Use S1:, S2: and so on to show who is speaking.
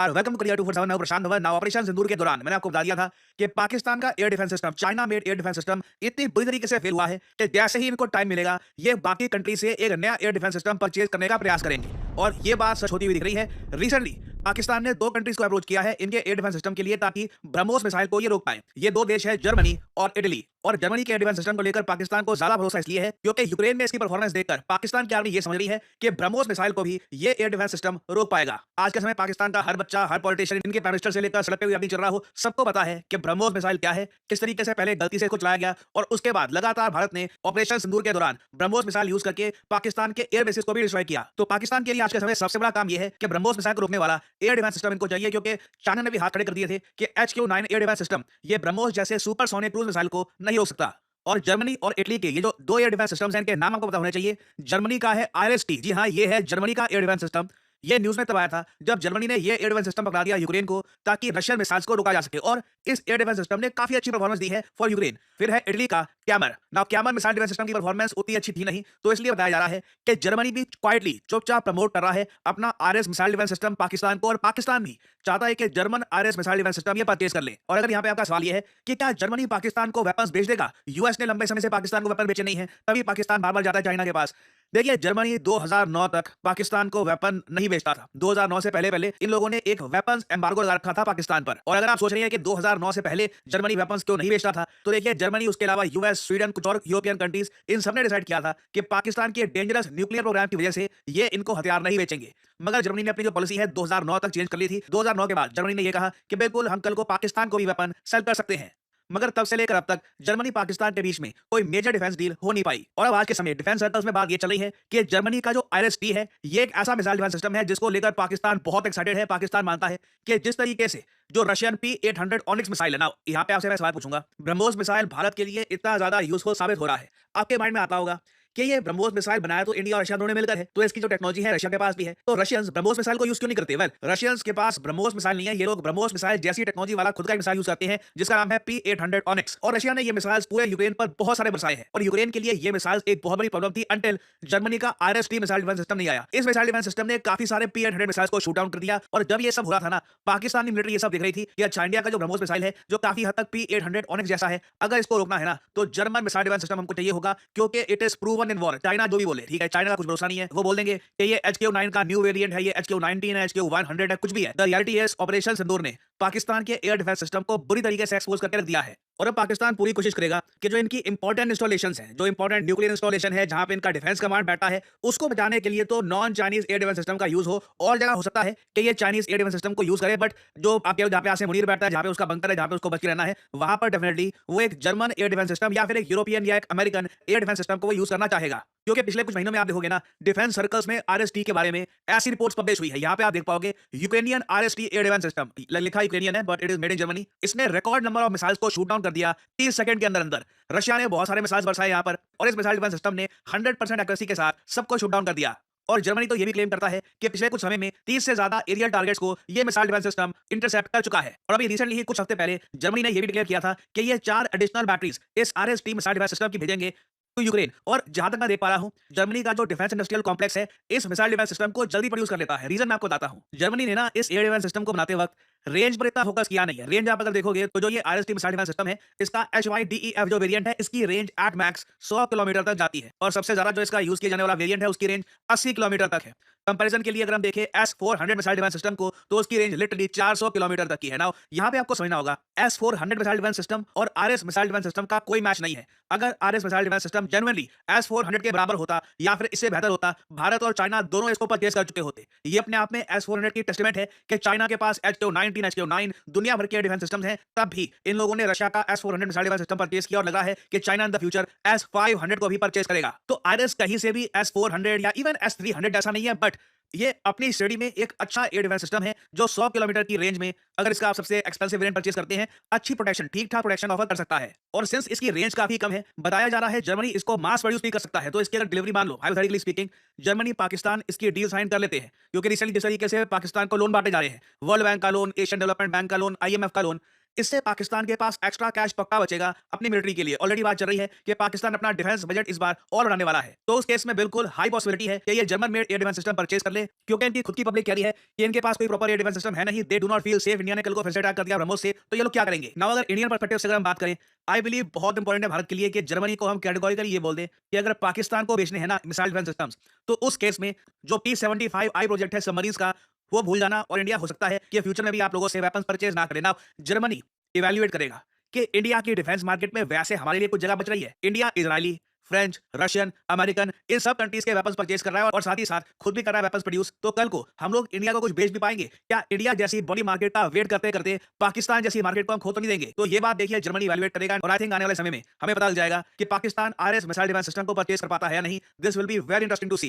S1: Welcome to career 247। मैं Prashant Dhawan. Now operation Sindoor के दौरान मैंने आपको बता दिया था कि पाकिस्तान का air defence system, China made air defence system इतनी बुरी तरीके से फेल हुआ है कि जैसे ही इनको टाइम मिलेगा ये बाकी कंट्री से एक नया एयर डिफेंस सिस्टम परचेज करने का प्रयास करेंगे। और ये बात सच होती हुई दिख रही है। रिसेंटली पाकिस्तान ने दो कंट्रीज को अप्रोच किया है इनके एयर डिफेंस सिस्टम के लिए, ताकि ब्रह्मोस मिसाइल को ये रोक पाए। ये दो देश है जर्मनी और इटली। और जर्मनी के एयर डिफेंस सिस्टम को लेकर पाकिस्तान को ज्यादा भरोसा इसलिए है क्योंकि यूक्रेन में इसकी परफॉर्मेंस देखकर पाकिस्तान की आर्मी ये समझ रही है कि ब्रह्मोस मिसाइल को भी ये एयर डिफेंस सिस्टम रोक पाएगा। आज के समय पाकिस्तान का हर बच्चा, हर पॉलिटिशियन, इनके प्राइम मिनिस्टर से लेकर सड़क पे भी चल रहा हो, सबको पता है कि ब्रह्मोस मिसाइल क्या है, किस तरीके से पहले गलती से इसको चलाया गया और उसके बाद लगातार भारत ने ऑपरेशन सिंदूर के दौरान ब्रह्मोस मिसाइल यूज करके पाकिस्तान के एयर बेसिस को भी डिस्ट्रॉय किया। तो पाकिस्तान के लिए आज के समय सबसे बड़ा काम यह है कि ब्रह्मोस मिसाइल को रोकने वाला एयर डिफेंस सिस्टम इनको चाहिए, क्योंकि चाइना ने भी हाथ खड़े कर दिए थे कि HQ-9 एयर डिफेंस सिस्टम ये ब्रह्मोस जैसे सुपरसोनिक क्रूज मिसाइल को नहीं रोक सकता। और जर्मनी और इटली के ये जो दो एयर डिफेंस सिस्टम्स हैं, इनके नाम आपको पता होने चाहिए। जर्मनी का है IRST। जी हाँ, ये है जर्मनी का एयर डिफेंस सिस्टम। ये न्यूज में तब आया था जब जर्मनी ने ये एयर डिफेंस सिस्टम पकड़ा दिया यूक्रेन को, ताकि रशियन मिसाइल्स को रोका जा सके। और इस एयर डिफेंस सिस्टम ने काफी अच्छी परफॉर्मेंस दी है फॉर यूक्रेन। फिर है इटली का कैमर। नाउ कैमर मिसाइल डिफेंस सिस्टम की परफॉर्मेंस उतनी अच्छी थी नहीं, तो इसलिए बताया जा रहा है कि जर्मनी भी क्वाइटली चुपचाप प्रमोट कर रहा है अपना RS missile defence system Pakistan को, और पाकिस्तान भी चाहता है कि German RS missile defence system ये परचेज कर ले। और अगर यहाँ पे आपका सवाल ये है कि क्या जर्मनी पाकिस्तान को वेपन्स भेज देगा, यूएस ने लंबे समय से पाकिस्तान को वेपन बेचे नहीं है, तभी पाकिस्तान बार बार जाता है चाइना के पास। देखिए, जर्मनी 2009 तक पाकिस्तान को वेपन नहीं बेचता था। 2009 से पहले पहले इन लोगों ने एक वेपन्स एम्बार्गो लगा रखा था पाकिस्तान पर। और अगर आप सोच रहे हैं कि 2009 से पहले जर्मनी वेपन्स क्यों नहीं बेचता था, तो देखिए, जर्मनी, उसके अलावा यूएस, स्वीडन, कुछ और यूरोपियन कंट्रीज, इन सबने डिसाइड किया था कि पाकिस्तान के डेंजरस न्यूक्लियर प्रोग्राम की वजह से ये इनको हथियार नहीं बेचेंगे। मगर जर्मनी ने अपनी जो पॉलिसी है 2009 तक चेंज कर ली थी। 2009 के बाद जर्मनी ने यह कहा कि बिल्कुल हम कल को पाकिस्तान को भी वेपन सेल कर सकते हैं। मगर तब से लेकर अब तक जर्मनी पाकिस्तान के बीच में कोई मेजर डिफेंस डील हो नहीं पाई। और अब आज के समय डिफेंस सर्कल्स में बात ये चल रही है कि जर्मनी का जो IRST है ये एक ऐसा मिसाइल डिफेंस सिस्टम है जिसको लेकर पाकिस्तान बहुत एक्साइटेड है। पाकिस्तान मानता है कि जिस तरीके से जो रशियन P-800 ऑनिक्स मिसाइल है ना, यहाँ पे आपसे मैं सवाल पूछूंगा, ब्रह्मोस मिसाइल भारत के लिए इतना ज्यादा यूजफुल साबित हो रहा है, आपके माइंड में आता होगा कि ये ब्रह्मोस मिसाइल बनाया तो इंडिया और रशिया दोनों ने मिलकर है, तो इसकी जो टेक्नोलॉजी है रशिया के पास भी है, तो रशियंस ब्रह्मोस मिसाइल को यूज क्यों नहीं करते? वेल, रशियंस के पास ब्रह्मोस मिसाइल नहीं है, ये लोग ब्रह्मोस मिसाइल जैसी टेक्नोलॉजी वाला खुद का एक मिसाइल यूज करते हैं जिसका नाम है P-800 ऑनिक्स। और रशिया ने ये मिसाइल पूरे यूक्रेन पर बहुत सारे बरसाए हैं, और यूक्रेन के लिए ये मिसाइल एक बहुत बड़ी प्रॉब्लम थी अंटिल जर्मनी का IRST मिसाइल डिफेंस सिस्टम नहीं आया। इस मिसाइल डिफेंस सिस्टम ने काफी सारे P-800 मिसाइल्स को शूट डाउन कर दिया। और जब ये सब हो रहा था ना, पाकिस्तानी मिलिट्री ये सब देख रही थी कि अच्छा, इंडिया का जो ब्रह्मोस मिसाइल है जो काफी हद तक P-800 ऑनिक्स जैसा है, अगर इसको रोकना है ना तो जर्मन मिसाइल डिफेंस सिस्टम हमको चाहिए होगा, क्योंकि it is proven in war. China जो भी बोले, ठीक है, चाइना का कुछ भरोसा नहीं है। वो बोल देंगे कि ये HQ-9 का न्यू वेरिएंट है, ये HQ-19 है, HQ-100 है, कुछ भी है। द रियलिटी इज ऑपरेशन सिंदूर ने पाकिस्तान के एयर डिफेंस सिस्टम को बुरी तरीके से एक्सपोज करके रख दिया है। और अब पाकिस्तान पूरी कोशिश करेगा कि जो इनकी इंपॉर्टेंट इंस्टॉलेशंस हैं, जो इंपॉर्टेंट न्यूक्लियर इंस्टॉलेशन है जहां पे इनका डिफेंस कमांड बैठा है, उसको बचाने के लिए तो non Chinese air defence system का यूज हो। और जगह हो सकता है कि ये चाइनीज एयर डिफेंस सिस्टम को यूज करे, बट जो आपके जहां पे आसिम मुनीर बैठता है, जहां पे उसका बंकर है, जहां पे उसको बच के रहना है, वहां पर डेफिनेटली वो एक जर्मन एयर डिफेंस सिस्टम या फिर एक यूरोपियन या एक अमेरिकन एयर डिफेंस सिस्टम को वो यूज करना चाहेगा। क्योंकि पिछले कुछ महीनों में आप देखोगे ना, डिफेंस सर्कल्स में RST के बारे में ऐसी रिपोर्ट्स पब्लिश हुई है। यहाँ पे आप देख पाओगे Ukrainian RST air defence system, लिखा यूक्रेनियन है but it is made in Germany. इसने रिकॉर्ड नंबर ऑफ मिसाइल्स को शूट डाउन कर दिया 30 सेकंड के अंदर अंदर। रशिया ने बहुत सारे मिसाइल्स बरसाए यहाँ पर, और इस मिसाइल डिफेंस सिस्टम ने 100% एक्यूरेसी के साथ सबको शूट डाउन कर दिया। और जर्मनी तो ये भी क्लेम करता है कि पिछले कुछ समय में 30 से ज्यादा एरियल टारगेट्स को ये मिसाइल डिफेंस सिस्टम इंटरसेप्ट कर चुका है। और अभी रिसेंटली ही कुछ हफ्ते पहले जर्मनी ने ये भी डिक्लेयर किया था कि ये 4 एडिशनल बैटरीज इस RST मिसाइल डिफेंस सिस्टम की भेजेंगे टू यूक्रेन। और जहां तक मैं देख पा रहा हूं, जर्मनी का जो डिफेंस इंडस्ट्रियल कॉम्प्लेक्स है इस मिसाइल डिफेंस सिस्टम को जल्दी प्रोड्यूस कर लेता है। रीजन मैं आपको बताता हूं। जर्मनी ने ना इस एयर डिफेंस सिस्टम को बनाते वक्त रेंज पर इतना फोकस किया नहीं है। रेंज आप अगर देखोगे तो जो ये RST मिसाइल डिफेंस सिस्टम है, इसका HY-DEF जो वेरिएंट है, इसकी रेंज एट मैक्स 100 किलोमीटर तक जाती है। और सबसे ज्यादा जो इसका यूज किया जाने वाला वेरिएंट है उसकी रेंज 80 किलोमीटर तक है। कंपैरिजन के लिए अगर हम देखें S-400 मिसाइल डिफेंस सिस्टम को, तो उसकी रेंज लिटरली 400 किलोमीटर तक की है। नाउ यहाँ पे आपको समझना होगा, S-400 मिसाइल डिफेंस सिस्टम और RS मिसाइल डिफेंस सिस्टम का कोई मैच नहीं है। अगर RS missile defence system genuinely S-400 के बराबर होता या फिर इससे बेहतर होता, भारत और चाइना दोनों इसको परचेज कर चुके होते। ये अपने आप में S-400 की टेस्टिमेंट है कि चाइना के पास HQ-19, HQ-9 दुनिया भर के डिफेंस सिस्टम्स हैं, तब भी इन लोगों ने रशिया का S-400 missile defence system purchase किया, और लगा है कि China in the future S-500 को भी परचेज करेगा। तो RS कहीं से भी S-400 या इवन S-300 जैसा नहीं है, बट ये अपनी स्टडी में एक अच्छा एयर डिफेंस सिस्टम है जो 100 किलोमीटर की रेंज में, अगर इसका आप सबसे एक्सपेंसिव वेरिएंट परचेज करते हैं, अच्छी प्रोटेक्शन, ठीक ठाक प्रोटेक्शन ऑफर कर सकता है। और सिंस इसकी रेंज काफी कम है, बताया जा रहा है जर्मनी इसको मास प्रोड्यूस भी कर सकता है। तो इसकी अगर डिलीवरी मान लो, हाइपोथेटिकली स्पीकिंग, जर्मनी पाकिस्तान इसकी डील साइन कर लेते हैं, क्योंकि रिसेंटली जिस तरीके से पाकिस्तान को लोन बांटे जा रहे हैं, वर्ल्ड बैंक का लोन, एशियन डेवलपमेंट बैंक का लोन, IMF का लोन, इससे पाकिस्तान के पास एक्स्ट्रा कैश पक्का बचेगा अपनी मिलिट्री के लिए। ऑलरेडी बात चल रही है कि पाकिस्तान अपना डिफेंस बजट इस बार और बढ़ाने वाला है, तो उस केस में बिल्कुल हाई पॉसिबिलिटी है कि ये German made air defence system purchase कर ले, क्योंकि इनकी खुद की पब्लिक कह रही है कि इनके पास कोई प्रॉपर एयर डिफेंस सिस्टम है नहीं। They do not feel safe. India ने कल को फिर से अटैक कर दिया ब्रह्मोस से, तो ये लोग क्या करेंगे? नाउ अगर इंडियन पर्सपेक्टिव से अगर हम बात करें, आई बिलीव बहुत इंपॉर्टेंट है भारत के लिए कि जर्मनी को हम कैटेगोरिकली ये बोल दें कि अगर पाकिस्तान को बेचने हैं ना मिसाइल डिफेंस सिस्टम्स, तो उस केस में जो P-75 आई प्रोजेक्ट है सबमरीन्स का, वो भूल जाना। और इंडिया हो सकता है कि फ्यूचर में भी आप लोगों से वेपन्स परचेज ना करे। नाउ जर्मनी इवैल्यूएट करेगा कि इंडिया की डिफेंस मार्केट में वैसे हमारे लिए कुछ जगह बच रही है। India Israeli, French, Russian, American, इन सब कंट्रीज के वेपन्स परचेज कर रहा है और साथ ही साथ खुद भी कर रहा है वेपन्स प्रोड्यूस। तो कल को हम लोग इंडिया को कुछ बेच भी पाएंगे क्या? इंडिया जैसी बड़ी मार्केट का वेट करते करते पाकिस्तान जैसी मार्केट को हम खो तो नहीं देंगे। तो ये बात देखिए जर्मनी इवैल्यूएट करेगा और आई थिंक आने वाले समय में हमें पता चल जाएगा कि Pakistan RS missile defence system को परचेज कर पाता है या नहीं। This will be very interesting to C.